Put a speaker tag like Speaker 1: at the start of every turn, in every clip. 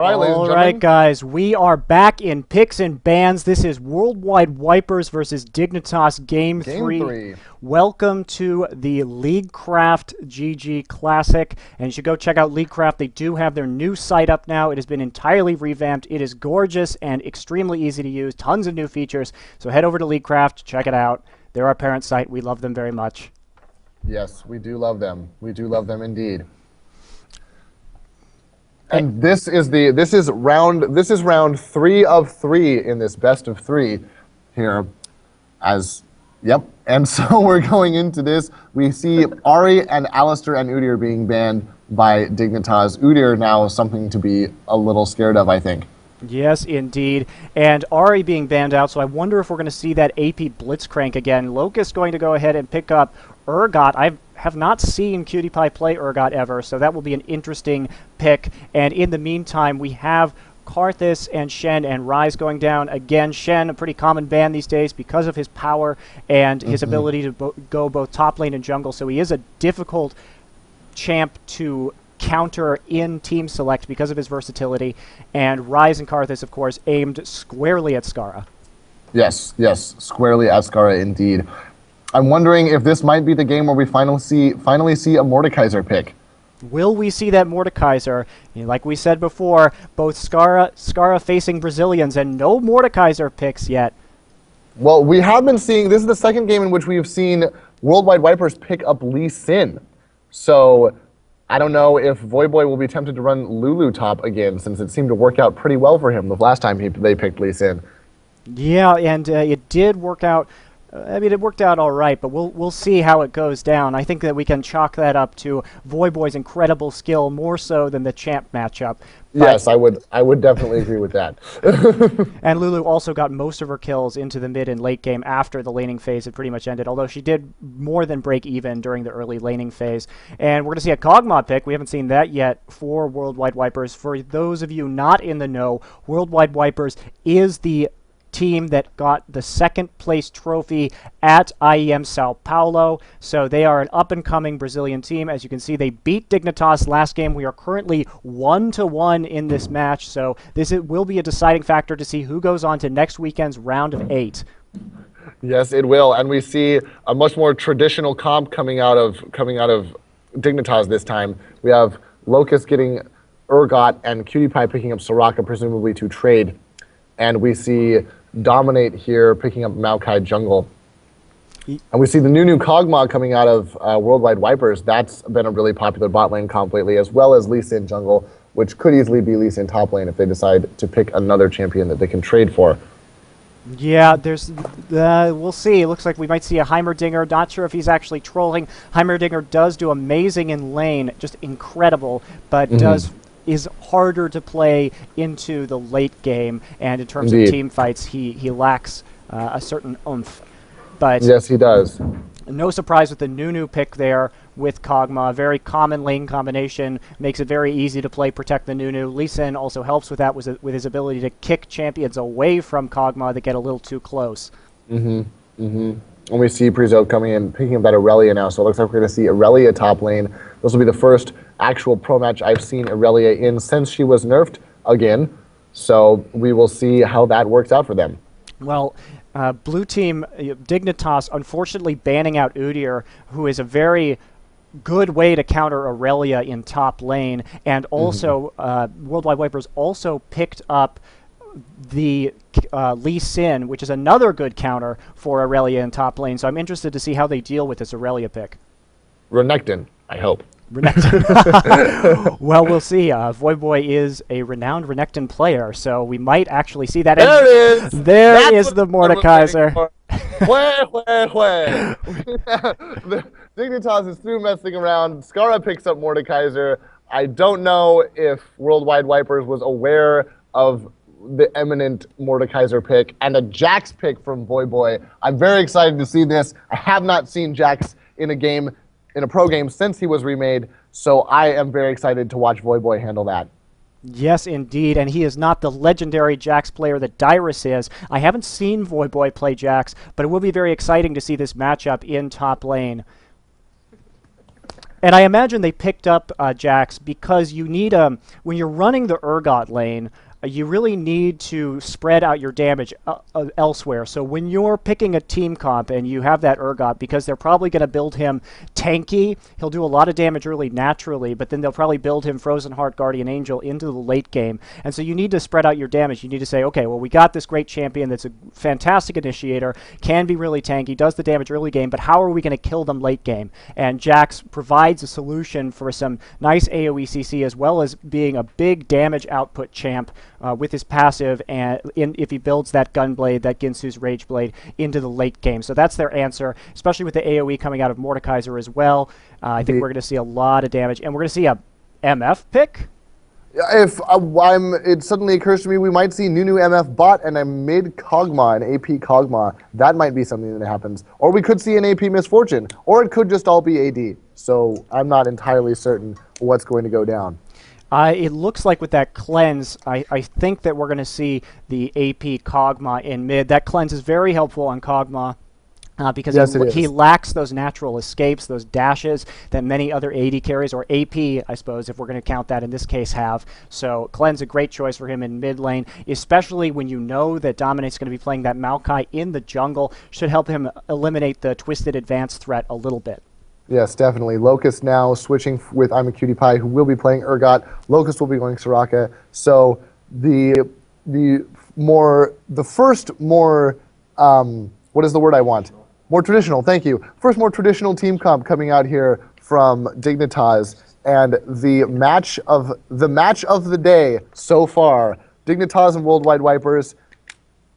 Speaker 1: All right, guys, we are back in picks and bans. This is Worldwide Wipers versus Dignitas Game 3. Welcome to the LeagueCraft ggClassic, and you should go check out LeagueCraft. They do have their new site up now. It has been entirely revamped. It is gorgeous and extremely easy to use. Tons of new features. So head over to LeagueCraft, check it out. They're our parent site. We love them very much.
Speaker 2: Yes, we do love them. We do love them indeed. And this is round 3 of 3 in this best of 3 here. And so we're going into this. We see Ari and Alistair and Udyr being banned by Dignitas. Udyr now is something to be a little scared of, I think.
Speaker 1: Yes, indeed. And Ari being banned out, so I wonder if we're going to see that AP Blitzcrank again. Locust going to go ahead and pick up Urgot. I have not seen Cutie Pie play Urgot ever, so that will be an interesting pick. And in the meantime, we have Karthus and Shen and Ryze going down. Again, Shen, a pretty common ban these days because of his power and his ability to go both top lane and jungle, so he is a difficult champ to counter in Team Select because of his versatility. And Ryze and Karthus, of course, aimed squarely at Skara.
Speaker 2: Yes, squarely at Skara indeed. I'm wondering if this might be the game where we finally see a Mordekaiser pick.
Speaker 1: Will we see that Mordekaiser? Like we said before, both Skara facing Brazilians and no Mordekaiser picks yet.
Speaker 2: Well, we have been seeing, this is the second game in which we have seen Worldwide Wipers pick up Lee Sin. So I don't know if Voyboy will be tempted to run Lulu top again, since it seemed to work out pretty well for him the last time they picked Lee Sin.
Speaker 1: Yeah, and it did work out. I mean, it worked out all right, but we'll see how it goes down. I think that we can chalk that up to Voyboy's incredible skill more so than the champ matchup.
Speaker 2: Yes, I would definitely agree with that.
Speaker 1: And Lulu also got most of her kills into the mid and late game after the laning phase had pretty much ended, although she did more than break even during the early laning phase. And we're going to see a Kog'Maw pick. We haven't seen that yet for Worldwide Wipers. For those of you not in the know, Worldwide Wipers is the team that got the second place trophy at IEM Sao Paulo. So they are an up-and-coming Brazilian team. As you can see, they beat Dignitas last game. We are currently 1-1 in this match. So will be a deciding factor to see who goes on to next weekend's round of 8.
Speaker 2: Yes, it will. And we see a much more traditional comp coming out of Dignitas this time. We have Locust getting Urgot and Cutie Pie picking up Soraka, presumably to trade. And we see Dominate here picking up Maokai jungle. And we see the new Kog'Maw coming out of Worldwide Wipers. That's been a really popular bot lane comp lately, as well as Lee Sin jungle, which could easily be Lee Sin top lane if they decide to pick another champion that they can trade for.
Speaker 1: Yeah, we'll see. It looks like we might see a Heimerdinger. Not sure if he's actually trolling. Heimerdinger does do amazing in lane, just incredible, but is harder to play into the late game, and in terms of team fights, he lacks a certain oomph. But
Speaker 2: yes, he does.
Speaker 1: No surprise with the Nunu pick there with Kog'Maw. Very common lane combination, makes it very easy to play Protect the Nunu. Lee Sin also helps with that with his ability to kick champions away from Kog'Maw that get a little too close.
Speaker 2: And we see Prizo coming in, picking up that Aurelia now, so it looks like we're going to see Aurelia top lane. This will be the first actual pro match I've seen Aurelia in since she was nerfed again, so we will see how that works out for them.
Speaker 1: Well, blue team, Dignitas, unfortunately banning out Udyr, who is a very good way to counter Aurelia in top lane, and also Worldwide Wipers also picked up the Lee Sin, which is another good counter for Aurelia in top lane. So I'm interested to see how they deal with this Aurelia pick.
Speaker 2: Renekton, I hope.
Speaker 1: Renekton. Well, we'll see. Voyboy is a renowned Renekton player, so we might actually see that.
Speaker 2: There it is!
Speaker 1: There is the Mordekaiser.
Speaker 2: Dignitas is through messing around. Skara picks up Mordekaiser. I don't know if Worldwide Wipers was aware of the eminent Mordekaiser pick and a Jax pick from Voyboy. I'm very excited to see this. I have not seen Jax in a pro game since he was remade, so I am very excited to watch Voyboy handle that.
Speaker 1: Yes, indeed, and he is not the legendary Jax player that Dyrus is. I haven't seen Voyboy play Jax, but it will be very exciting to see this matchup in top lane. And I imagine they picked up Jax because you need when you're running the Urgot lane, you really need to spread out your damage elsewhere. So when you're picking a team comp and you have that Urgot, because they're probably going to build him tanky, he'll do a lot of damage early naturally, but then they'll probably build him Frozen Heart, Guardian Angel into the late game. And so you need to spread out your damage. You need to say, okay, well, we got this great champion that's a fantastic initiator, can be really tanky, does the damage early game, but how are we going to kill them late game? And Jax provides a solution for some nice AoE CC as well as being a big damage output champ with his passive, and if he builds that Gunblade, that Ginsu's Rageblade, into the late game. So that's their answer, especially with the AoE coming out of Mordekaiser as well. I think we're going to see a lot of damage, and we're going to see a MF pick.
Speaker 2: If it suddenly occurs to me, we might see Nunu MF bot and a mid Kog'Maw, an AP Kog'Maw. That might be something that happens. Or we could see an AP Misfortune. Or it could just all be AD. So I'm not entirely certain what's going to go down.
Speaker 1: It looks like with that cleanse, I think that we're going to see the AP Kog'Maw in mid. That cleanse is very helpful on Kog'Maw. Because he lacks those natural escapes, those dashes that many other AD carries, or AP, I suppose, if we're going to count that in this case, have. So Cleanse a great choice for him in mid lane, especially when you know that Dominate's going to be playing that Maokai in the jungle. Should help him eliminate the Twisted Advance threat a little bit.
Speaker 2: Yes, definitely. Locust now switching with I'm a Cutie Pie, who will be playing Urgot. Locust will be going Soraka. So what is the word I want? More traditional, thank you. First more traditional team comp coming out here from Dignitas, and the match of the day so far, Dignitas and Worldwide Wipers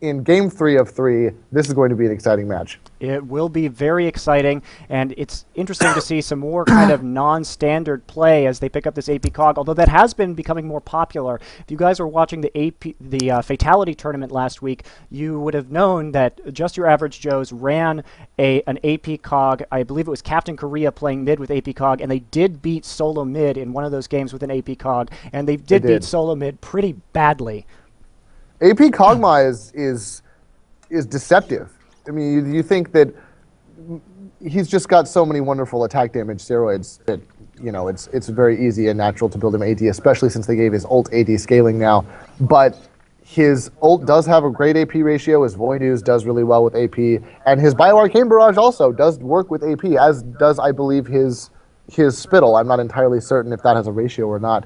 Speaker 2: in Game 3 of 3. This is going to be an exciting match.
Speaker 1: It will be very exciting, and it's interesting to see some more kind of non-standard play as they pick up this AP Cog, although that has been becoming more popular. If you guys were watching the Fatality tournament last week, you would have known that Just Your Average Joes ran an AP Cog. I believe it was Captain Korea playing mid with AP Cog, and they did beat solo mid in one of those games with an AP Cog, and they did beat solo mid pretty badly.
Speaker 2: AP Kog'Maw is deceptive. I mean, you think that he's just got so many wonderful attack damage steroids that, you know, it's very easy and natural to build him AD, especially since they gave his ult AD scaling now. But his ult does have a great AP ratio. His Voidooz does really well with AP, and his Bioarcane Barrage also does work with AP, as does, I believe, his Spittle. I'm not entirely certain if that has a ratio or not.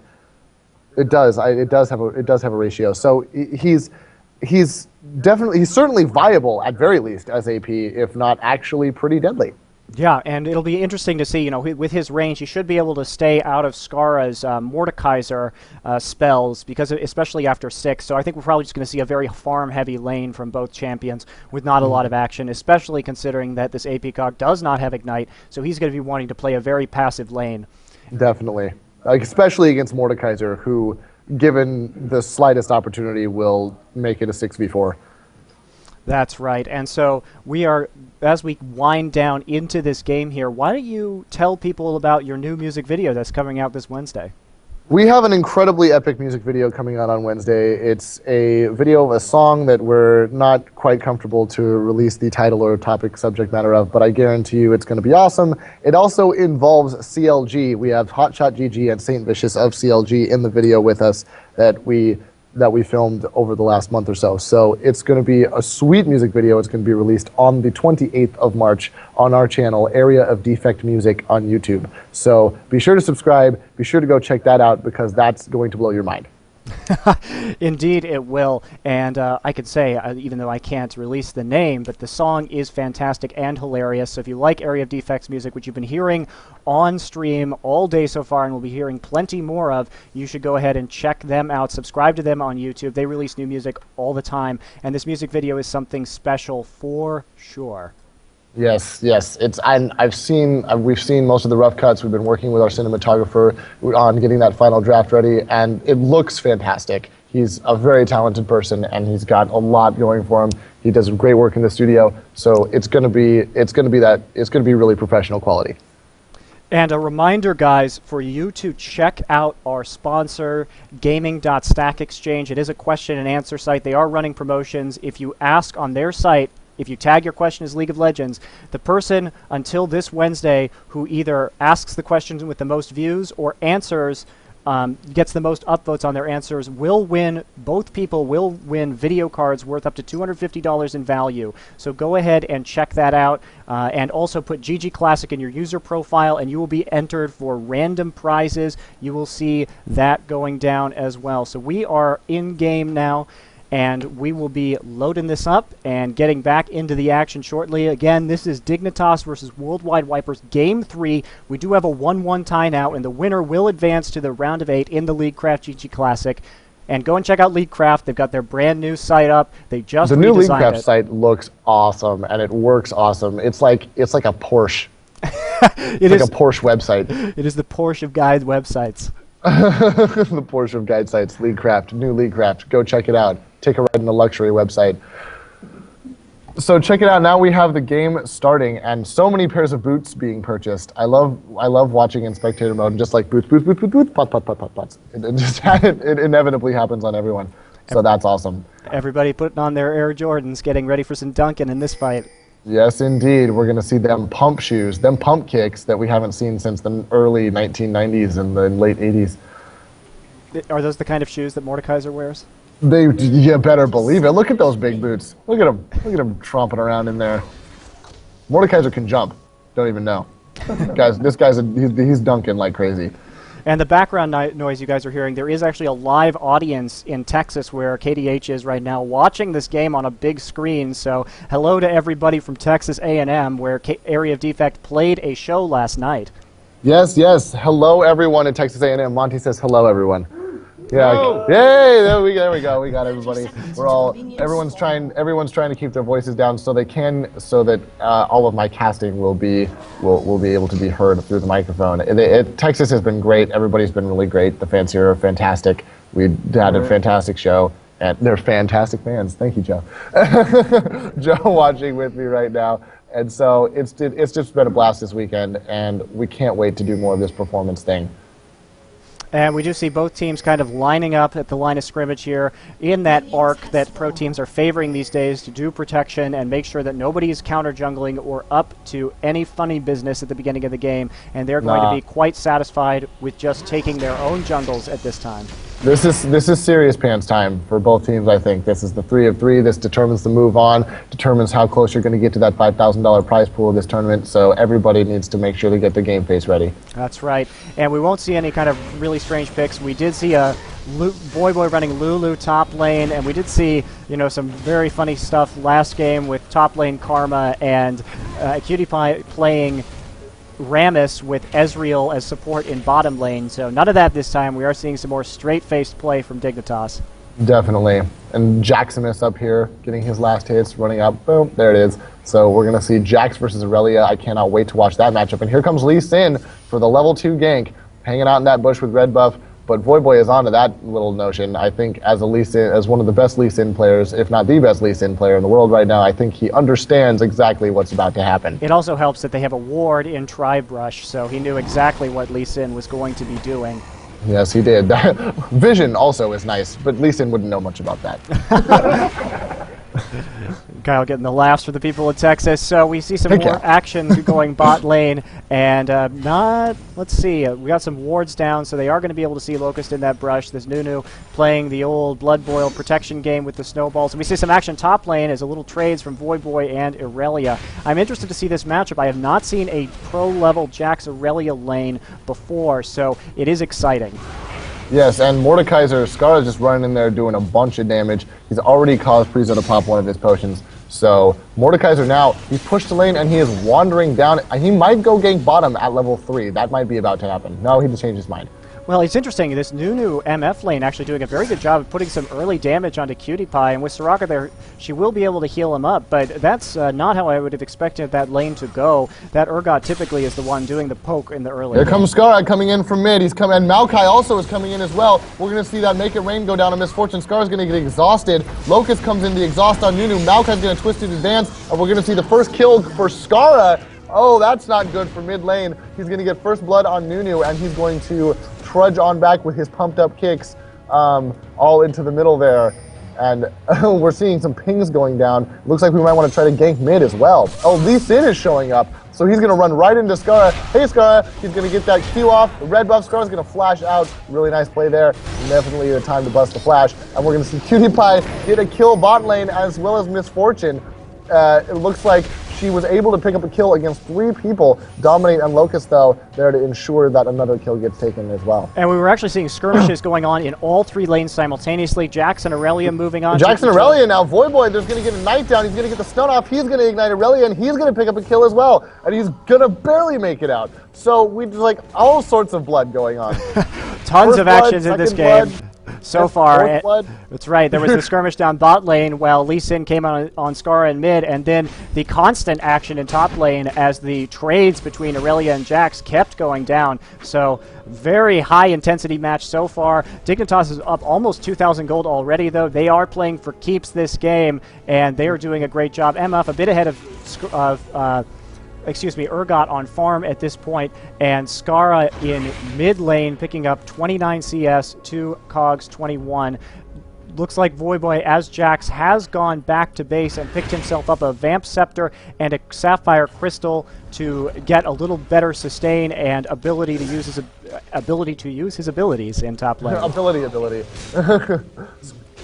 Speaker 2: It does. It does have a ratio. So he's certainly viable at very least as AP, if not actually pretty deadly.
Speaker 1: Yeah, and it'll be interesting to see, you know, with his range, he should be able to stay out of Skara's Mordekaiser spells, because especially after 6. So I think we're probably just going to see a very farm-heavy lane from both champions with not a lot of action, especially considering that this AP Cog does not have Ignite, so he's going to be wanting to play a very passive lane.
Speaker 2: Definitely. Like, especially against Mordekaiser, who, given the slightest opportunity, will make it a 6v4.
Speaker 1: That's right. And so as we wind down into this game here, why don't you tell people about your new music video that's coming out this Wednesday?
Speaker 2: We have an incredibly epic music video coming out on Wednesday. It's a video of a song that we're not quite comfortable to release the title or topic subject matter of, but I guarantee you it's going to be awesome. It also involves CLG. We have Hotshot GG and Saint Vicious of CLG in the video with us that we filmed over the last month or so. So it's going to be a sweet music video. It's going to be released on the 28th of March on our channel, Area of Defect Music on YouTube. So be sure to subscribe. Be sure to go check that out, because that's going to blow your mind.
Speaker 1: Indeed, it will. And I could say, even though I can't release the name, but the song is fantastic and hilarious. So if you like Area of Defects music, which you've been hearing on stream all day so far and will be hearing plenty more of, you should go ahead and check them out. Subscribe to them on YouTube. They release new music all the time, and this music video is something special for sure.
Speaker 2: Yes. We've seen most of the rough cuts. We've been working with our cinematographer on getting that final draft ready, and it looks fantastic. He's a very talented person, and he's got a lot going for him. He does great work in the studio, so it's going to be really professional quality.
Speaker 1: And a reminder, guys, for you to check out our sponsor, gaming.stackexchange. It is a question and answer site. They are running promotions. If you ask on their site if you tag your question as League of Legends, the person until this Wednesday who either asks the questions with the most views or answers gets the most upvotes on their answers will win. Both people will win video cards worth up to $250 in value. So go ahead and check that out, and also put ggClassic in your user profile, and you will be entered for random prizes. You will see that going down as well. So we are in game now, and we will be loading this up and getting back into the action shortly. Again, this is Dignitas versus Worldwide Wipers Game 3. We do have a 1-1 tie now, and the winner will advance to the round of 8 in the LeagueCraft ggClassic. And go and check out LeagueCraft. They've got their brand new site up. They just
Speaker 2: the new
Speaker 1: redesigned
Speaker 2: LeagueCraft
Speaker 1: it.
Speaker 2: site looks awesome, and it works awesome. It's like a Porsche.
Speaker 1: It
Speaker 2: it's
Speaker 1: is
Speaker 2: like a Porsche website.
Speaker 1: It is the Porsche of guide websites.
Speaker 2: The Porsche of guide sites, LeagueCraft, new LeagueCraft. Go check it out. Take a ride in the luxury website. So check it out. Now we have the game starting, and so many pairs of boots being purchased. I love watching in spectator mode, and just like boots, pot, pots. It inevitably happens on everyone. So that's awesome.
Speaker 1: Everybody putting on their Air Jordans, getting ready for some dunking in this fight.
Speaker 2: Yes, indeed. We're going to see them pump shoes, them pump kicks that we haven't seen since the early 1990s and the late 80s.
Speaker 1: Are those the kind of shoes that Mordekaiser wears?
Speaker 2: You better believe it. Look at those big boots. Look at him tromping around in there. Mordekaiser can jump. Don't even know. He's dunking like crazy.
Speaker 1: And the background noise you guys are hearing, there is actually a live audience in Texas where KDH is right now watching this game on a big screen. So hello to everybody from Texas A&M, where Area of Defect played a show last night.
Speaker 2: Yes. Hello, everyone at Texas A&M. Monty says hello, everyone. Yeah.
Speaker 3: Hello.
Speaker 2: Yay! There we go. We got everybody. Everyone's trying to keep their voices down so that all of my casting will be able to be heard through the microphone. Texas has been great. Everybody's been really great. The fans here are fantastic. We had a fantastic show, and they're fantastic fans. Thank you, Joe. Joe watching with me right now. And so it's just been a blast this weekend, and we can't wait to do more of this performance thing.
Speaker 1: And we do see both teams kind of lining up at the line of scrimmage here in that arc that pro teams are favoring these days to do protection and make sure that nobody is counter-jungling or up to any funny business at the beginning of the game. And they're going to be quite satisfied with just taking their own jungles at this time.
Speaker 2: This is serious pants time for both teams, I think. This is the 3 of 3. This determines the move on, determines how close you're going to get to that $5,000 prize pool of this tournament, so everybody needs to make sure they get the game face ready.
Speaker 1: That's right. And we won't see any kind of really strange picks. We did see a Boy running Lulu top lane, and we did see some very funny stuff last game with top lane Karma and Cutie Pie playing Rammus with Ezreal as support in bottom lane. So none of that this time. We are seeing some more straight-faced play from Dignitas.
Speaker 2: Definitely. And Jaximus up here getting his last hits, running up. Boom, there it is. So we're going to see Jax versus Aurelia. I cannot wait to watch that matchup. And here comes Lee Sin for the level 2 gank, hanging out in that bush with red buff. But Voyboy is onto that little notion. I think as one of the best Lee Sin players, if not the best Lee Sin player in the world right now, I think he understands exactly what's about to happen.
Speaker 1: It also helps that they have a ward in Tri-Brush, so he knew exactly what Lee Sin was going to be doing.
Speaker 2: Yes, he did. Vision also is nice, but Lee Sin wouldn't know much about that.
Speaker 1: Kyle getting the laughs for the people of Texas. So we see some more action going bot lane, and let's see, we got some wards down, so they are going to be able to see Locust in that brush. There's Nunu playing the old Blood Boil protection game with the snowballs. And we see some action top lane as a little trades from Voyboy and Aurelia. I'm interested to see this matchup. I have not seen a pro-level Jax Aurelia lane before, so it is exciting.
Speaker 2: Yes, and Mordekaiser, Scar's just running in there doing a bunch of damage. He's already caused Prizo to pop one of his potions. So Mordekaiser now, he's pushed the lane and he is wandering down. He might go gank bottom at level 3. That might be about to happen. No, he just changed his mind.
Speaker 1: Well, it's interesting. This Nunu MF lane actually doing a very good job of putting some early damage onto Cutie Pie, and with Soraka there, she will be able to heal him up, but that's not how I would have expected that lane to go. That Urgot typically is the one doing the poke in the early
Speaker 2: Here
Speaker 1: game.
Speaker 2: comes Scar coming in from mid. He's coming, and Maokai also is coming in as well. We're going to see that Make It Rain go down on Misfortune. Scar's going to get exhausted. Locust comes in the exhaust on Nunu. Maokai's going to twist his advance, and we're going to see the first kill for Scara. Oh, that's not good for mid lane. He's going to get first blood on Nunu, and he's going to trudge on back with his pumped up kicks all into the middle there. And we're seeing some pings going down. Looks like we might want to try to gank mid as well. Oh, Lee Sin is showing up. So he's going to run right into Skara. Hey, Skara. He's going to get that Q off. The red buff. Skara's going to flash out. Really nice play there. Definitely the time to bust the flash. And we're going to see Cutie Pie get a kill bot lane as well as Misfortune. It looks like she was able to pick up a kill against 3 people. Dominate and Locust, though, there to ensure that another kill gets taken as well.
Speaker 1: And we were actually seeing skirmishes going on in all 3 lanes simultaneously. Jax and Aurelia moving on.
Speaker 2: Jax and Aurelia now. Voyboy, there's going to get a knight down. He's going to get the stun off. He's going to ignite Aurelia, and he's going to pick up a kill as well. And he's going to barely make it out. So we just like all sorts of blood going on.
Speaker 1: Tons of actions in this game. So far, that's right. There was the skirmish down bot lane while Lee Sin came on Skara in mid, and then the constant action in top lane as the trades between Aurelia and Jax kept going down. So very high intensity match so far. Dignitas is up almost 2,000 gold already, though. They are playing for keeps this game, and they are doing a great job. MF a bit ahead of Urgot on farm at this point, and Skara in mid lane picking up 29 CS, 2 cogs, 21. Looks like Voyboy, as Jax, has gone back to base and picked himself up a Vamp Scepter and a Sapphire Crystal to get a little better sustain and ability to use his abilities in top lane.
Speaker 2: ability.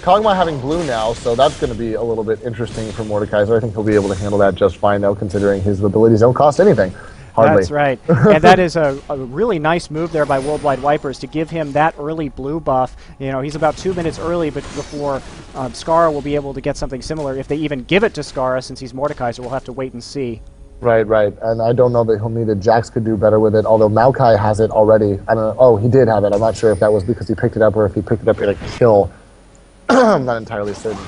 Speaker 2: Kog'Maw having blue now, so that's going to be a little bit interesting for Mordekaiser. I think he'll be able to handle that just fine, though, considering his abilities don't cost anything. Hardly.
Speaker 1: That's right. And that is a really nice move there by Worldwide Wipers to give him that early blue buff. You know, he's about 2 minutes early but before Skara will be able to get something similar. If they even give it to Skara, since he's Mordekaiser, we'll have to wait and see.
Speaker 2: Right. And I don't know that he'll need it. Jax could do better with it, although Maokai has it already. I don't know. Oh, he did have it. I'm not sure if that was because he picked it up or if he picked it up in a kill. I'm not entirely certain.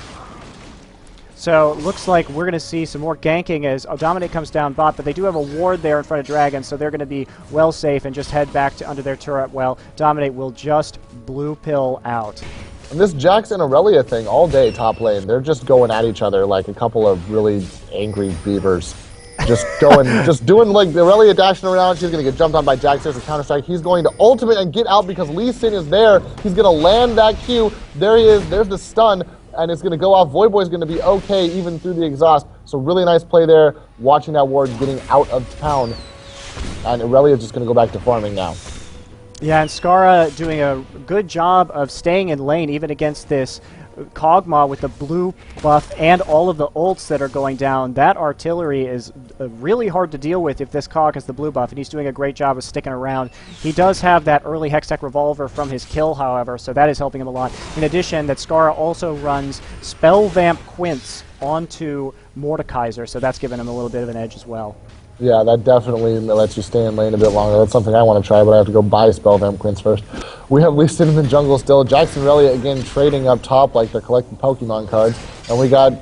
Speaker 1: So looks like we're going to see some more ganking as Dominate comes down bot, but they do have a ward there in front of Dragon, so they're going to be well safe and just head back to under their turret. Well, Dominate will just blue pill out.
Speaker 2: And this Jax and Aurelia thing all day top lane, they're just going at each other like a couple of really angry beavers. Just doing like Aurelia dashing around. She's going to get jumped on by Jax. There's a counter strike. He's going to ultimate and get out because Lee Sin is there. He's going to land that Q. There he is. There's the stun. And it's going to go off. Voyboy's going to be okay even through the exhaust. So really nice play there. Watching that ward getting out of town. And Aurelia just going to go back to farming now.
Speaker 1: Yeah, and Skara doing a good job of staying in lane even against this Kog'Maw with the blue buff and all of the ults that are going down. That artillery is really hard to deal with if this Cog has the blue buff, and he's doing a great job of sticking around. He does have that early Hextech Revolver from his kill, however, so that is helping him a lot. In addition, that Skara also runs Spell Vamp Quints onto Mordekaiser, so that's given him a little bit of an edge as well.
Speaker 2: Yeah, that definitely lets you stay in lane a bit longer. That's something I want to try, but I have to go buy Spell Vamp Quints first. We have Lee Sin in the jungle still. Jax and Aurelia again trading up top like they're collecting Pokemon cards. And we have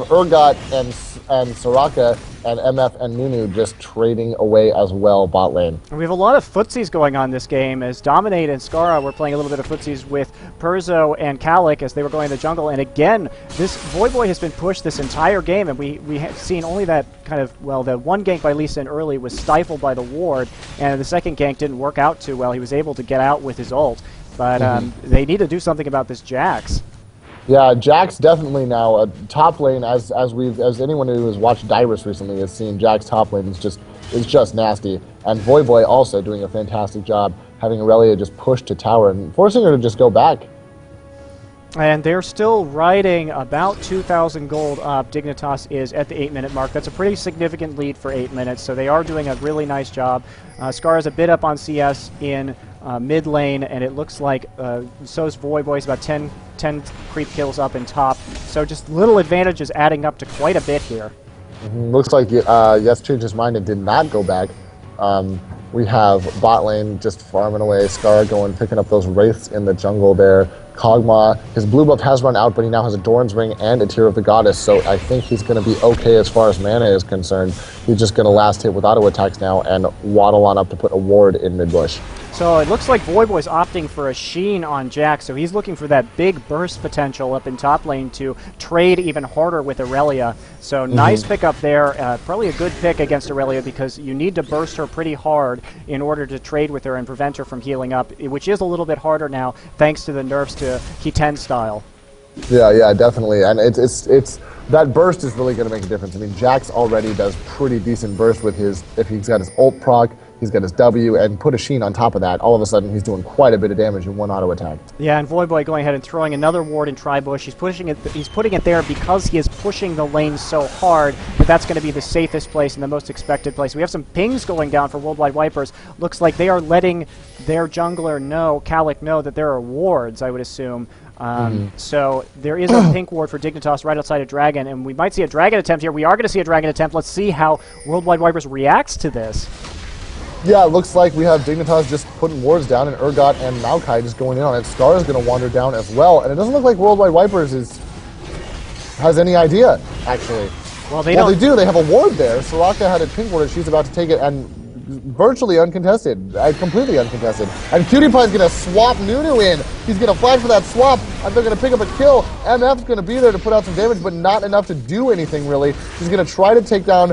Speaker 2: Urgot and Soraka and MF and Nunu just trading away as well bot lane.
Speaker 1: And we have a lot of footsies going on this game as Dominate and Skara were playing a little bit of footsies with Perzo and Kalik as they were going in the jungle. And again, this Voyboy has been pushed this entire game, and we have seen only that kind of, well, the one gank by Lee Sin early was stifled by the ward, and the second gank didn't work out too well. He was able to get out with his ult, but they need to do something about this Jax.
Speaker 2: Yeah, Jax definitely now a top lane. As anyone who has watched Dyrus recently has seen, Jax top lane is just nasty. And Voyboy also doing a fantastic job having Aurelia just push to tower and forcing her to just go back.
Speaker 1: And they're still riding about 2,000 gold up. Dignitas is at the 8-minute mark. That's a pretty significant lead for 8 minutes, so they are doing a really nice job. Scar's a bit up on CS in mid lane, and it looks like so's Voyboy's about 10 creep kills up in top. So just little advantages adding up to quite a bit here.
Speaker 2: Looks like Yes changed his mind and did not go back. We have bot lane just farming away. Scar going, picking up those wraiths in the jungle there. Kog'Maw, his blue buff has run out, but he now has a Doran's Ring and a Tear of the Goddess, so I think he's going to be okay as far as mana is concerned. He's just going to last hit with auto attacks now and waddle on up to put a ward in mid-bush.
Speaker 1: So it looks like Voyboy's opting for a Sheen on Jax, so he's looking for that big burst potential up in top lane to trade even harder with Aurelia. So nice pickup there. Probably a good pick against Aurelia because you need to burst her pretty hard in order to trade with her and prevent her from healing up, which is a little bit harder now thanks to the nerfs to Kiten style.
Speaker 2: Yeah, definitely. And it's that burst is really going to make a difference. I mean, Jax already does pretty decent burst with his, if he's got his ult proc, he's got his W, and put a Sheen on top of that. All of a sudden, he's doing quite a bit of damage in one auto attack.
Speaker 1: Yeah, and Voyboy going ahead and throwing another ward in Tribush. He's pushing it. He's putting it there because he is pushing the lane so hard that that's going to be the safest place and the most expected place. We have some pings going down for Worldwide Wipers. Looks like they are letting their jungler know, ggClassic know, that there are wards, I would assume. So there is a pink ward for Dignitas right outside of Dragon, and we might see a Dragon attempt here. We are going to see a Dragon attempt. Let's see how Worldwide Wipers reacts to this.
Speaker 2: Yeah, it looks like we have Dignitas just putting wards down, and Urgot and Maokai just going in on it. Scar is going to wander down as well, and it doesn't look like Worldwide Wipers has any idea, actually.
Speaker 1: Well, they don't.
Speaker 2: They do. They have a ward there. Soraka had a pink ward, and she's about to take it, and virtually uncontested, completely uncontested. And PewDiePie's going to swap Nunu in. He's going to flash for that swap, and they're going to pick up a kill. MF's going to be there to put out some damage, but not enough to do anything, really. He's going to try to take down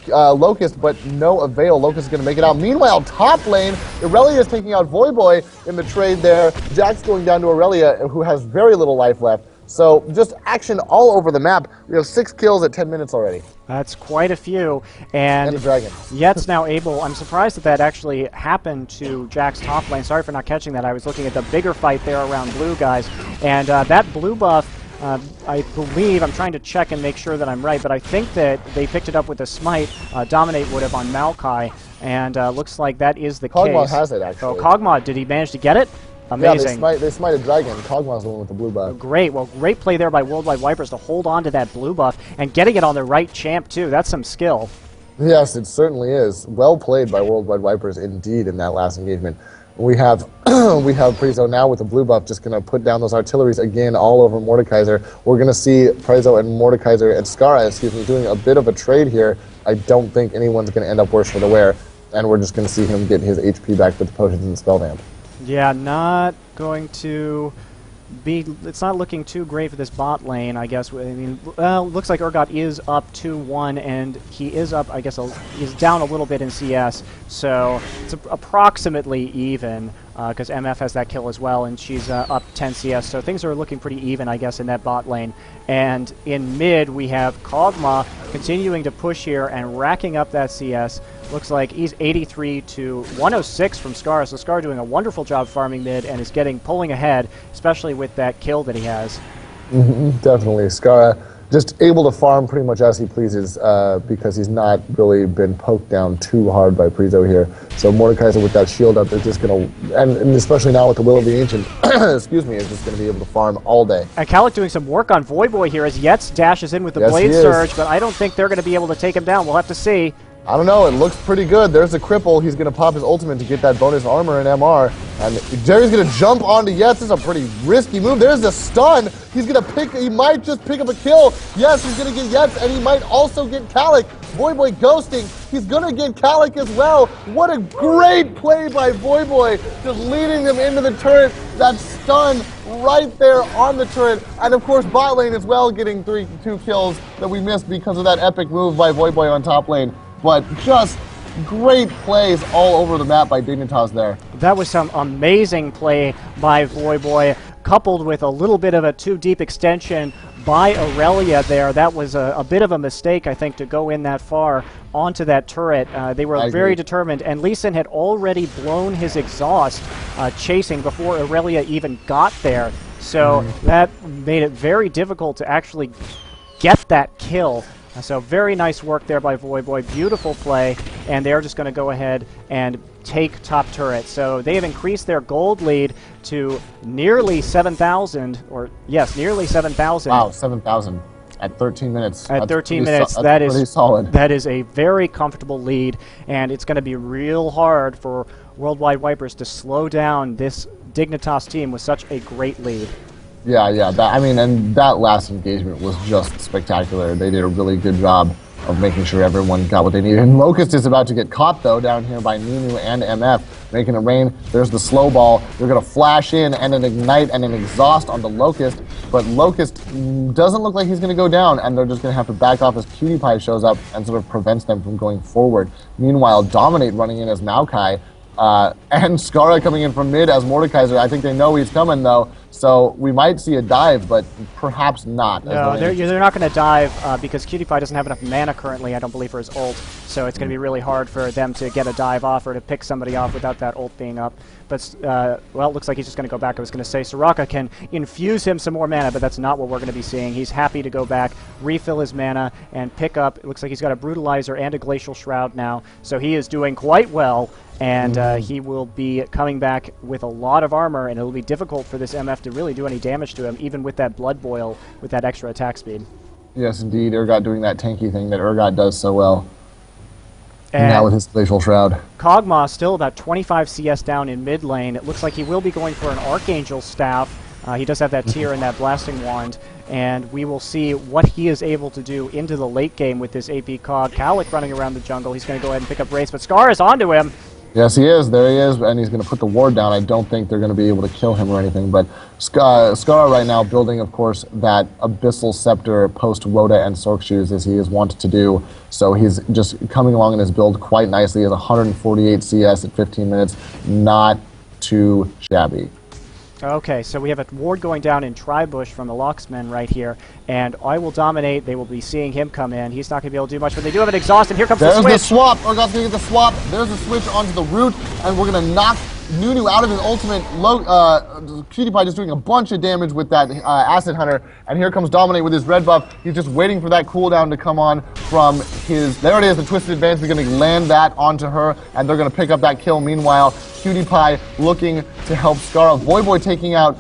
Speaker 2: Locust, but no avail. Locust is going to make it out. Meanwhile, top lane, Irelia is taking out Voyboy in the trade there. Jax going down to Irelia, who has very little life left. So just action all over the map. We have 6 kills at 10 minutes already.
Speaker 1: That's quite a few. And
Speaker 2: a dragon.
Speaker 1: Yet's now able. I'm surprised that actually happened to Jack's top lane. Sorry for not catching that. I was looking at the bigger fight there around blue guys. And that blue buff, I believe, I'm trying to check and make sure that I'm right, but I think that they picked it up with a smite. Dominate would have on Maokai. And looks like that is the case.
Speaker 2: Kog'Maw has it, actually.
Speaker 1: Oh, Kog'Maw, did he manage to get it? Amazing.
Speaker 2: Yeah, they smited Dragon. Kog'Maw's the one with the blue buff.
Speaker 1: Great. Well, great play there by Worldwide Wipers to hold on to that blue buff and getting it on the right champ, too. That's some skill.
Speaker 2: Yes, it certainly is. Well played by Worldwide Wipers, indeed, in that last engagement. We have we have Prizo now with the blue buff just going to put down those artilleries again all over Mordekaiser. We're going to see Prizo and Mordekaiser and Skara, doing a bit of a trade here. I don't think anyone's going to end up worse for the wear, and we're just going to see him get his HP back with the potions and spell vamp.
Speaker 1: Yeah, not going to be. It's not looking too great for this bot lane, I guess. I mean, well, looks like Urgot is up 2-1, and he is up. I guess he's down a little bit in CS, so it's approximately even. Because MF has that kill as well, and she's up 10 CS, so things are looking pretty even, I guess, in that bot lane. And in mid, we have Kog'Maw continuing to push here and racking up that CS. Looks like he's 83 to 106 from Scar, so Scar doing a wonderful job farming mid and is pulling ahead, especially with that kill that he has.
Speaker 2: Definitely. Scar just able to farm pretty much as he pleases because he's not really been poked down too hard by Prizo here. So Mordekaiser with that shield up is just going to, and especially now with the Will of the Ancient, excuse me, is just going to be able to farm all day.
Speaker 1: And ggClassic doing some work on Voyboy here as Yetz dashes in with the Blade Surge, but I don't think they're going to be able to take him down. We'll have to see.
Speaker 2: I don't know, it looks pretty good. There's a cripple. He's going to pop his ultimate to get that bonus armor and MR. And Jerry's going to jump onto Yetz. This is a pretty risky move. There's the stun. He's going to he might just pick up a kill. Yes, he's going to get Yetz, and he might also get ggClassic. Voyboy ghosting. He's going to get ggClassic as well. What a great play by Voyboy, just leading them into the turret. That stun right there on the turret. And of course, bot lane as well, getting 2 kills that we missed because of that epic move by Voyboy on top lane. But just great plays all over the map by Dignitas there.
Speaker 1: That was some amazing play by Voyboy, coupled with a little bit of a too deep extension by Irelia there. That was a bit of a mistake, I think, to go in that far onto that turret. They were very determined, and Lee Sin had already blown his exhaust chasing before Irelia even got there. So that made it very difficult to actually get that kill. So very nice work there by Voyboy, beautiful play, and they're just going to go ahead and take top turret. So they have increased their gold lead to nearly 7,000, or yes, nearly 7,000.
Speaker 2: Wow, 7,000 at 13 minutes.
Speaker 1: At 13 minutes,
Speaker 2: that is solid.
Speaker 1: That is a very comfortable lead, and it's going to be real hard for Worldwide Wipers to slow down this Dignitas team with such a great lead.
Speaker 2: Yeah, and that last engagement was just spectacular. They did a really good job of making sure everyone got what they needed. And Locust is about to get caught, though, down here by Nunu and MF, making it rain. There's the slow ball. They're going to flash in and an ignite and an exhaust on the Locust, but Locust doesn't look like he's going to go down, and they're just going to have to back off as PewDiePie shows up and sort of prevents them from going forward. Meanwhile, Dominate running in as Maokai, and Skara coming in from mid as Mordekaiser. I think they know he's coming, though. So we might see a dive, but perhaps not.
Speaker 1: No, they're not going to dive because Cutie-Pie doesn't have enough mana currently, I don't believe, for his ult. So it's going to be really hard for them to get a dive off or to pick somebody off without that ult being up. But, well, it looks like he's just going to go back. I was going to say Soraka can infuse him some more mana, but that's not what we're going to be seeing. He's happy to go back, refill his mana, and pick up. It looks like he's got a Brutalizer and a Glacial Shroud now. So he is doing quite well. And he will be coming back with a lot of armor, and it'll be difficult for this MF to really do any damage to him, even with that Blood Boil, with that extra attack speed.
Speaker 2: Yes, indeed. Urgot doing that tanky thing that Urgot does so well.
Speaker 1: And
Speaker 2: now with his Glacial Shroud.
Speaker 1: Kog'Maw still about 25 CS down in mid lane. It looks like he will be going for an Archangel Staff. He does have that tier and that Blasting Wand, and we will see what he is able to do into the late game with this AP Cog. Kalik running around the jungle. He's going to go ahead and pick up Wraith, but Scar is onto him.
Speaker 2: Yes, he is. There he is, and he's going to put the ward down. I don't think they're going to be able to kill him or anything, but Scar right now building, of course, that Abyssal Scepter post-Rhoda and Sork Shoes as he is wont to do. So he's just coming along in his build quite nicely. He has 148 CS at 15 minutes. Not too shabby.
Speaker 1: Okay, so we have a ward going down in Tribush from the Locksmen right here, and I will dominate. They will be seeing him come in. He's not going to be able to do much, but they do have an exhaust, and here comes the switch.
Speaker 2: There's the swap. Urgot's going to get the swap. There's the switch onto the root, and we're going to knock Nunu out of his ultimate. Cutie-Pie just doing a bunch of damage with that Acid Hunter, and here comes Dominate with his red buff. He's just waiting for that cooldown to come on from his... There it is, the Twisted Advance. He's going to land that onto her, and they're going to pick up that kill. Meanwhile, Cutie-Pie looking to help Scarra. Voyboy taking out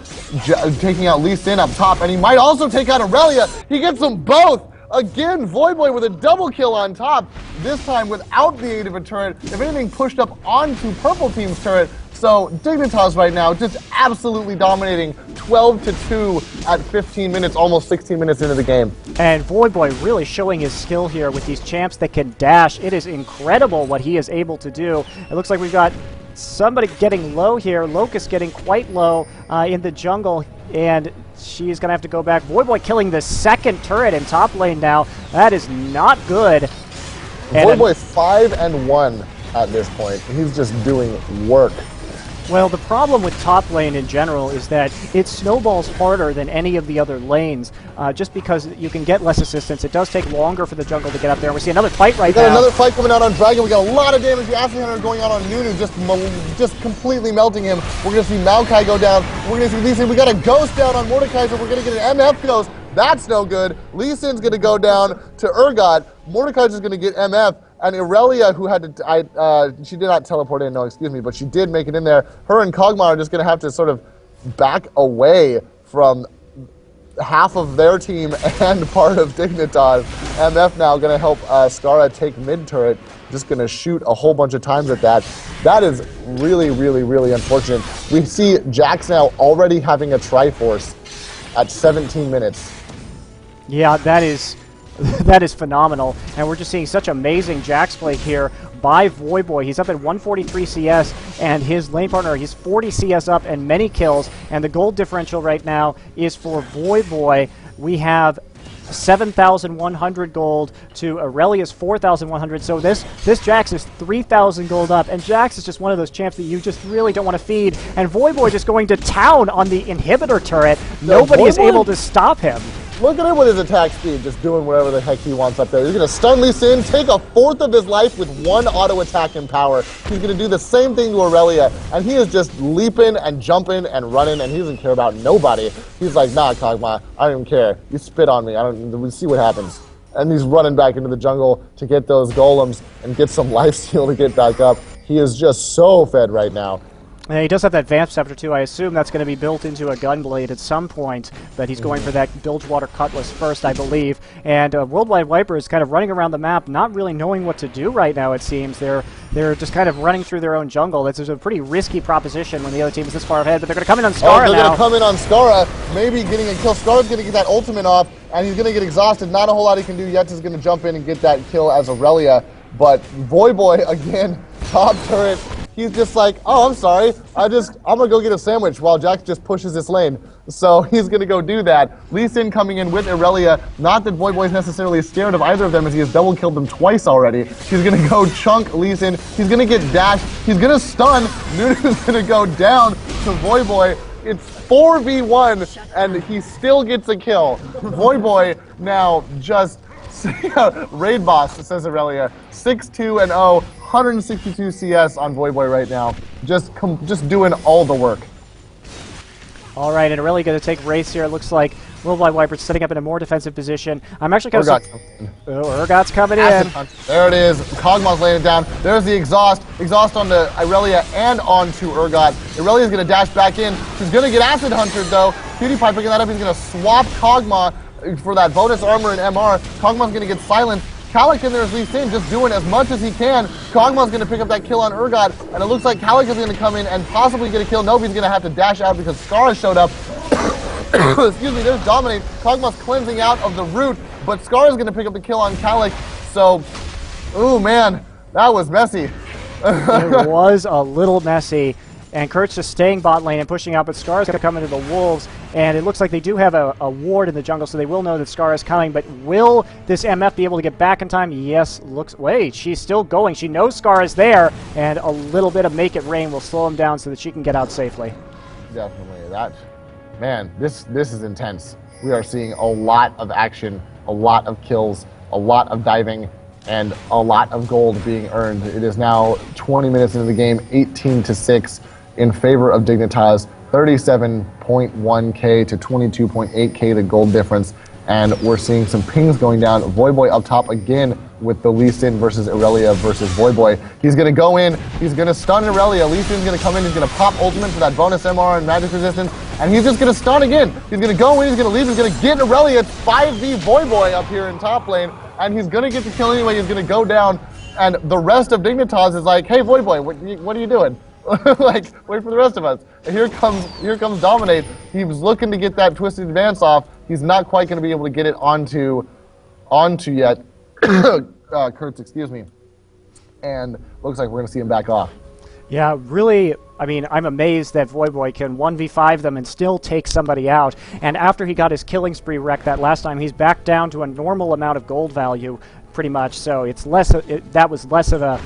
Speaker 2: Lee Sin up top, and he might also take out Aurelia. He gets them both! Again, Voyboy with a double kill on top, this time without the aid of a turret. If anything, pushed up onto Purple Team's turret. So Dignitas right now just absolutely dominating 12-2 at 15 minutes, almost 16 minutes into the game.
Speaker 1: And Voyboy really showing his skill here with these champs that can dash. It is incredible what he is able to do. It looks like we've got somebody getting low here. Locust getting quite low in the jungle, and she's going to have to go back. Voyboy killing the second turret in top lane now. That is not good.
Speaker 2: Voyboy 5-1 at this point. He's just doing work.
Speaker 1: Well, the problem with top lane in general is that it snowballs harder than any of the other lanes, just because you can get less assistance. It does take longer for the jungle to get up there. We see another fight right now.
Speaker 2: We got another fight coming out on Dragon. We got a lot of damage. The Acid Hunter going out on Nunu, just completely melting him. We're going to see Maokai go down. We're going to see Lee Sin. We got a Ghost down on Mordekaiser. We're going to get an MF Ghost. That's no good. Lee Sin's going to go down to Urgot. Mordekaiser's going to get MF. And Aurelia, who had to, she did not teleport in, no, excuse me, but she did make it in there. Her and Kog'Maw are just going to have to sort of back away from half of their team and part of Dignitas. MF now going to help Scarra take mid-turret, just going to shoot a whole bunch of times at that. That is really, really, really unfortunate. We see Jax now already having a Triforce at 17 minutes.
Speaker 1: Yeah, that is phenomenal, and we're just seeing such amazing Jax play here by Voyboy. He's up at 143 CS, and his lane partner, he's 40 CS up and many kills, and the gold differential right now is for Voyboy. We have 7,100 gold to Aurelia's 4,100, so this Jax is 3,000 gold up, and Jax is just one of those champs that you just really don't want to feed, and Voyboy just going to town on the inhibitor turret. Nobody is able to stop him.
Speaker 2: Look at him with his attack speed, just doing whatever the heck he wants up there. He's going to stun Lee Sin, take a fourth of his life with one auto attack in power. He's going to do the same thing to Aurelia, and he is just leaping and jumping and running, and he doesn't care about nobody. He's like, nah, Kog'Maw, I don't even care. You spit on me. We'll see what happens. And he's running back into the jungle to get those golems and get some lifesteal to get back up. He is just so fed right now.
Speaker 1: And he does have that Vamp Scepter too. I assume that's going to be built into a Gunblade at some point, but he's going for that Bilgewater Cutlass first, I believe. And Worldwide Wiper is kind of running around the map, not really knowing what to do right now, it seems. They're just kind of running through their own jungle. This is a pretty risky proposition when the other team is this far ahead, but they're going to come in on Scarra now.
Speaker 2: They're going to come in on Scarra, maybe getting a kill. Scarra's going to get that ultimate off, and he's going to get exhausted. Not a whole lot he can do. Yetz is going to jump in and get that kill as Aurelia, but Voyboy, again, top turret. He's just like, oh, I'm sorry. I'm going to go get a sandwich while Jax just pushes this lane. So he's going to go do that. Lee Sin coming in with Aurelia. Not that Voyboy's necessarily scared of either of them, as he has double killed them twice already. He's going to go chunk Lee Sin. He's going to get dashed. He's going to stun. Nunu's going to go down to Voyboy. It's 4v1, and he still gets a kill. Voyboy now just raid boss, says Aurelia, 6-2 and 0, 162 CS on Voyboy right now, just doing all the work.
Speaker 1: All right, and really going to take race here. It looks like Worldwide Viper's setting up in a more defensive position. I'm actually going to... Urgot's coming in.
Speaker 2: There it is. Kog'Maw's laying it down. There's the exhaust. Exhaust onto Irelia and onto Urgot. Irelia's going to dash back in. She's going to get Acid Huntered, though. PewDiePie picking that up. He's going to swap Kog'Maw for that bonus armor and MR. Kog'Maw's going to get silenced. Calic in there is Lee Sin, just doing as much as he can. Kog'Maw's going to pick up that kill on Urgot, and it looks like Calic is going to come in and possibly get a kill. Nobody's going to have to dash out because Scara showed up. Excuse me, there's Dominate. Kog'Maw's cleansing out of the root, but Scara's going to pick up the kill on Calic. So, ooh, man, that was messy.
Speaker 1: It was a little messy. And Kurt's just staying bot lane and pushing out, but Scar's going to come into the Wolves, and it looks like they do have a ward in the jungle, so they will know that Scar is coming, but will this MF be able to get back in time? Yes, wait, she's still going. She knows Scar is there, and a little bit of Make It Rain will slow him down so that she can get out safely.
Speaker 2: Definitely. Man, this is intense. We are seeing a lot of action, a lot of kills, a lot of diving, and a lot of gold being earned. It is now 20 minutes into the game, 18-6 in favor of Dignitas, 37.1k to 22.8k the gold difference, and we're seeing some pings going down. Voyboy up top again with the Lee Sin versus Aurelia versus Voyboy. He's going to go in, he's going to stun Aurelia. Lee Sin's going to come in, he's going to pop ultimate for that bonus MR and magic resistance, and he's just going to stun again. He's going to go in, he's going to leave, he's going to get Aurelia. It's 5v Voyboy up here in top lane, and he's going to get the kill anyway. He's going to go down, and the rest of Dignitas is like, hey Voyboy, what are you doing? Like, wait for the rest of us. And here comes Dominate. He was looking to get that twisted advance off. He's not quite going to be able to get it onto yet. Kurtz, excuse me. And looks like we're going to see him back off.
Speaker 1: Yeah, really, I mean, I'm amazed that Voyboy can 1v5 them and still take somebody out. And after he got his killing spree wrecked that last time, he's back down to a normal amount of gold value, pretty much. So it's that was less of an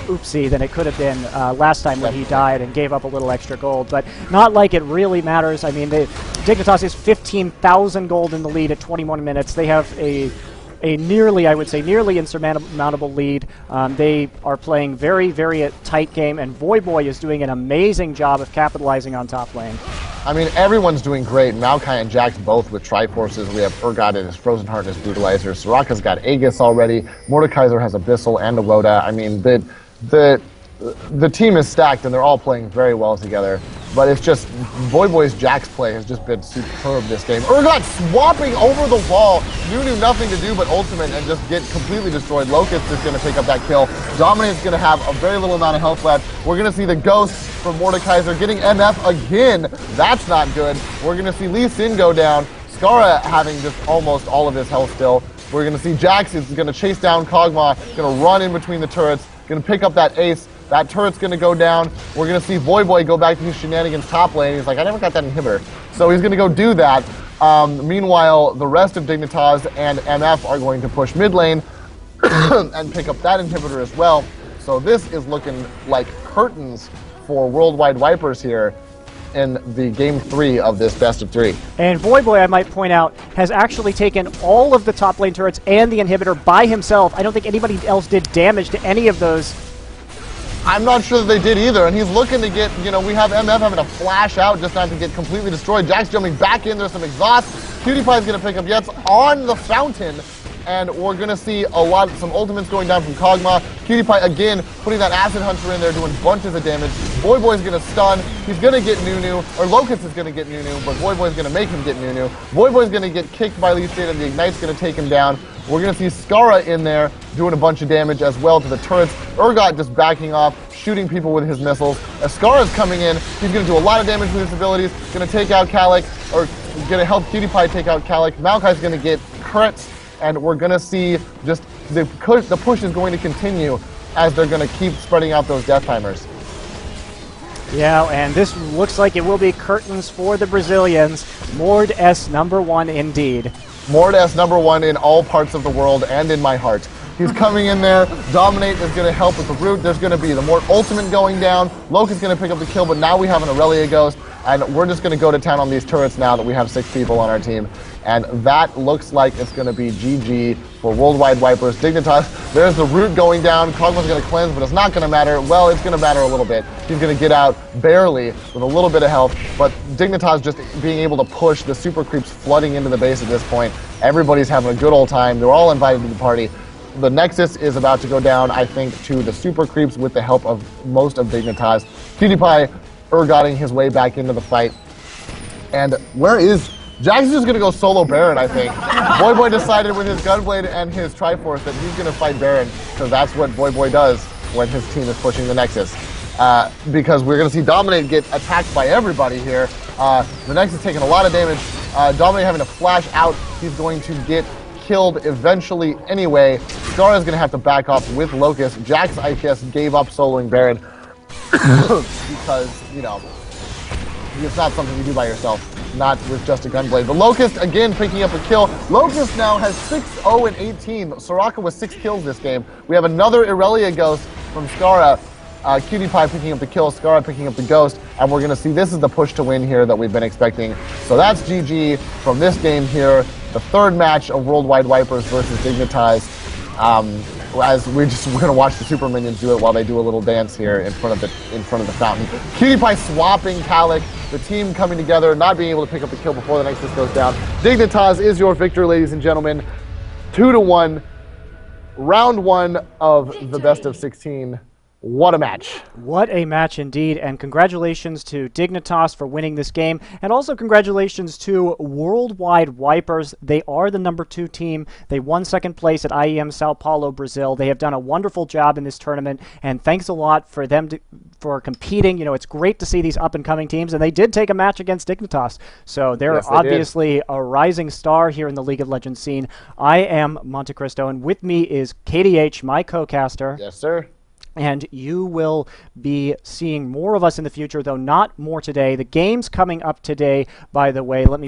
Speaker 1: oopsie than it could have been last time when he died and gave up a little extra gold. But not like it really matters. I mean, Dignitas is 15,000 gold in the lead at 21 minutes. They have a nearly, I would say, nearly insurmountable lead. They are playing very, very tight game, and Voyboy is doing an amazing job of capitalizing on top lane.
Speaker 2: I mean, everyone's doing great. Maokai and Jax both with Triforces. We have Urgot and his Frozen Heart and his Brutalizer. Soraka's got Aegis already. Mordekaiser has Abyssal and a Woda. I mean, the team is stacked, and they're all playing very well together. But it's just, Voyboy's Jax play has just been superb this game. Urgot swapping over the wall. Nunu nothing to do but ultimate and just get completely destroyed. Locust is going to pick up that kill. Dominate's going to have a very little amount of health left. We're going to see the Ghost from Mordekaiser getting MF again. That's not good. We're going to see Lee Sin go down. Scara having just almost all of his health still. We're going to see Jax is going to chase down Kog'Maw, going to run in between the turrets, going to pick up that ace. That turret's going to go down. We're going to see Voyboy go back to his shenanigans top lane. He's like, I never got that inhibitor. So he's going to go do that. Meanwhile, the rest of Dignitas and MF are going to push mid lane and pick up that inhibitor as well. So this is looking like curtains for Worldwide Vipers here in the game 3 of this best of 3.
Speaker 1: And Voyboy, I might point out, has actually taken all of the top lane turrets and the inhibitor by himself. I don't think anybody else did damage to any of those.
Speaker 2: I'm not sure that they did either, and he's looking to get, we have MF having to flash out just not to get completely destroyed. Jax jumping back in, there's some exhaust. PewDiePie's going to pick up Yets on the fountain, and we're going to see some ultimates going down from Kog'Maw. PewDiePie again putting that Acid Hunter in there, doing bunches of damage. Voyboy's going to stun. He's going to get Nunu, or Locust is going to get Nunu, but Voyboy's going to make him get Nunu. Voyboy's going to get kicked by Lee Sin, and the Ignite's going to take him down. We're going to see Scara in there doing a bunch of damage as well to the turrets. Urgot just backing off, shooting people with his missiles. As Scara's coming in, he's going to do a lot of damage with his abilities. Going to take out Calic, or going to help PewDiePie take out Calic. Maokai's going to get crits, and we're going to see just the push is going to continue as they're going to keep spreading out those death timers.
Speaker 1: Yeah, and this looks like it will be curtains for the Brazilians. Mord S #1 indeed.
Speaker 2: Mord S #1 in all parts of the world and in my heart. He's coming in there. Dominate is going to help with the root. There's going to be the Mord ultimate going down. Locust is going to pick up the kill, but now we have an Aurelia Ghost. And we're just going to go to town on these turrets now that we have 6 people on our team. And that looks like it's going to be GG for Worldwide Wipers. Dignitas, there's the root going down. Kogma's going to cleanse, but it's not going to matter. Well, it's going to matter a little bit. He's going to get out barely with a little bit of health, but Dignitas just being able to push the super creeps flooding into the base at this point. Everybody's having a good old time. They're all invited to the party. The Nexus is about to go down, I think, to the super creeps with the help of most of Dignitas. PewDiePie ergotting his way back into the fight. And where is... Jax is just going to go solo Baron, I think. Boy decided with his Gunblade and his Triforce that he's going to fight Baron, because that's what Boy does when his team is pushing the Nexus. Because we're going to see Dominate get attacked by everybody here. The Nexus taking a lot of damage. Dominate having to flash out. He's going to get killed eventually anyway. Scar is going to have to back off with Locust. Jax, I guess, gave up soloing Baron because, you know, it's not something you do by yourself, not with just a Gunblade. But Locust, again, picking up a kill. Locust now has 6-0 and 18. Soraka with 6 kills this game. We have another Irelia Ghost from Skara. PewDiePie picking up the kill, Skara picking up the Ghost, and we're going to see this is the push to win here that we've been expecting. So that's GG from this game here, the third match of Worldwide Wipers versus Dignitas. As we're going to watch the Super Minions do it while they do a little dance here in front of the fountain. PewDiePie swapping Calic, the team coming together, not being able to pick up the kill before the Nexus goes down. Dignitas is your victor, ladies and gentlemen. 2-1, round 1 of the best of 16. What a match.
Speaker 1: What a match indeed, and congratulations to Dignitas for winning this game, and also congratulations to Worldwide Wipers. They are the #2 team. They won second place at IEM Sao Paulo, Brazil. They have done a wonderful job in this tournament, and thanks a lot for them for competing. You know, it's great to see these up-and-coming teams, and they did take a match against Dignitas, so they're obviously a rising star here in the League of Legends scene. I am Monte Cristo, and with me is KDH, my co-caster.
Speaker 2: Yes, sir.
Speaker 1: And you will be seeing more of us in the future, though not more today. The game's coming up today, by the way. Let me